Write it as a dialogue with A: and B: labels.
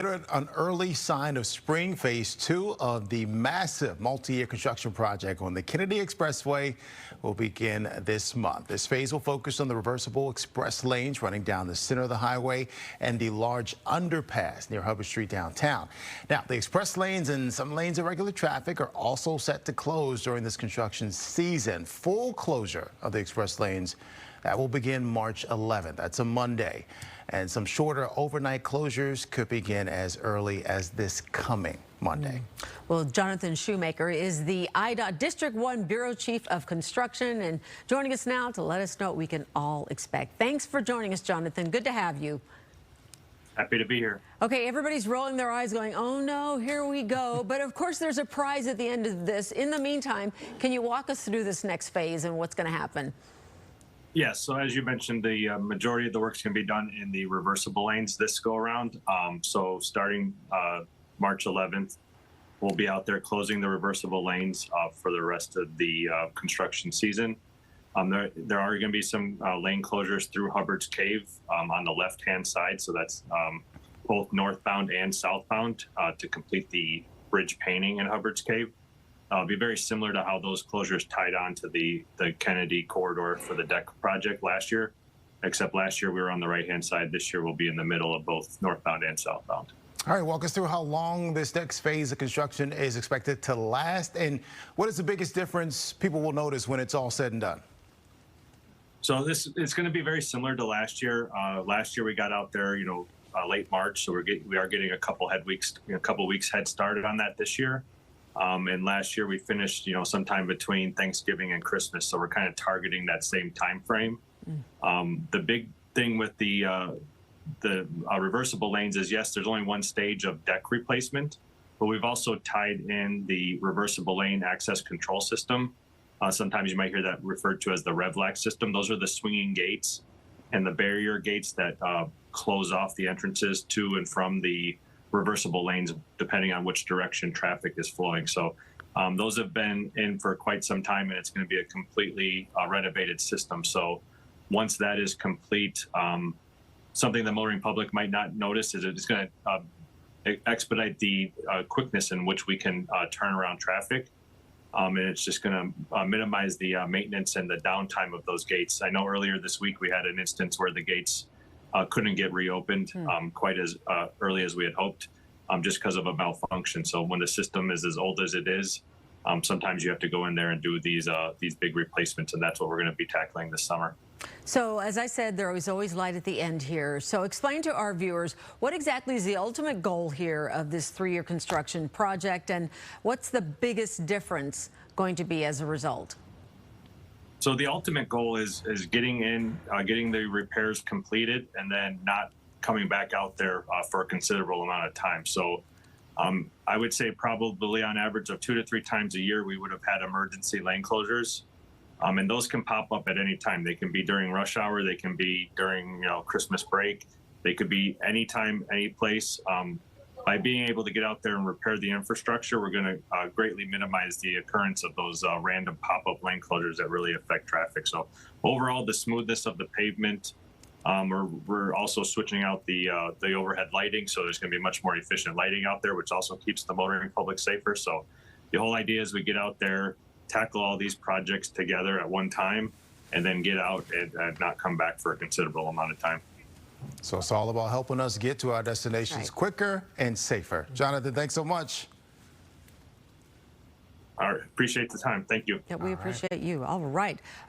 A: An early sign of spring phase 2 of the massive multi-year construction project on the Kennedy Expressway will begin this month. This phase will focus on the reversible express lanes running down the center of the highway and the large underpass near Hubbard Street downtown. Now, the express lanes and some lanes of regular traffic are also set to close during this construction season. Full closure of the express lanes that will begin March 11th. That's a Monday. And some shorter overnight closures could begin as early as this coming Monday.
B: Well, Jonathan Shoemaker is the IDOT District 1 Bureau Chief of Construction and joining us now to let us know what we can all expect. Thanks for joining us, Jonathan. Good to have you.
C: Happy to be here.
B: Okay, everybody's rolling their eyes going, oh no, here we go. But of course, there's a prize at the end of this. In the meantime, can you walk us through this next phase and what's going to happen?
C: Yes, so as you mentioned, the majority of the work's going to be done in the reversible lanes this go around. So starting March 11th, we'll be out there closing the reversible lanes for the rest of the construction season. There are going to be some lane closures through Hubbard's Cave on the left-hand side. So that's both northbound and southbound to complete the bridge painting in Hubbard's Cave. It'll be very similar to how those closures tied on to the Kennedy corridor for the deck project last year, except last year we were on the right-hand side. This year we'll be in the middle of both northbound and southbound.
A: All right, walk us through how long this next phase of construction is expected to last, and what is the biggest difference people will notice when it's all said and done?
C: So it's going to be very similar to last year. Last year we got out there, late March, so we are getting a couple weeks head started on that this year. And last year we finished, sometime between Thanksgiving and Christmas. So we're kind of targeting that same time frame. The big thing with the reversible lanes is, yes, there's only one stage of deck replacement, but we've also tied in the reversible lane access control system. Sometimes you might hear that referred to as the RevLAC system. Those are the swinging gates and the barrier gates that close off the entrances to and from the reversible lanes, depending on which direction traffic is flowing. So those have been in for quite some time, and it's going to be a completely renovated system. So once that is complete, something the motoring public might not notice is it's going to expedite the quickness in which we can turn around traffic. And it's just going to minimize the maintenance and the downtime of those gates. I know earlier this week we had an instance where the gates couldn't get reopened quite as early as we had hoped, just because of a malfunction. So when the system is as old as it is, sometimes you have to go in there and do these big replacements, and that's what we're going to be tackling this summer.
B: So as I said, there is always light at the end here. So explain to our viewers, what exactly is the ultimate goal here of this 3-year construction project, and what's the biggest difference going to be as a result?
C: So the ultimate goal is getting the repairs completed and then not coming back out there for a considerable amount of time. So I would say probably on average of 2 to 3 times a year, we would have had emergency lane closures. And those can pop up at any time. They can be during rush hour. They can be during Christmas break. They could be anytime, any place. By being able to get out there and repair the infrastructure, we're going to greatly minimize the occurrence of those random pop-up lane closures that really affect traffic. So overall, the smoothness of the pavement, we're also switching out the overhead lighting, so there's going to be much more efficient lighting out there, which also keeps the motoring public safer. So the whole idea is we get out there, tackle all these projects together at one time, and then get out and not come back for a considerable amount of time.
A: So it's all about helping us get to our destinations quicker and safer. Jonathan, thanks so much.
C: All right, appreciate the time. Thank you.
B: Yeah, we appreciate you. All right.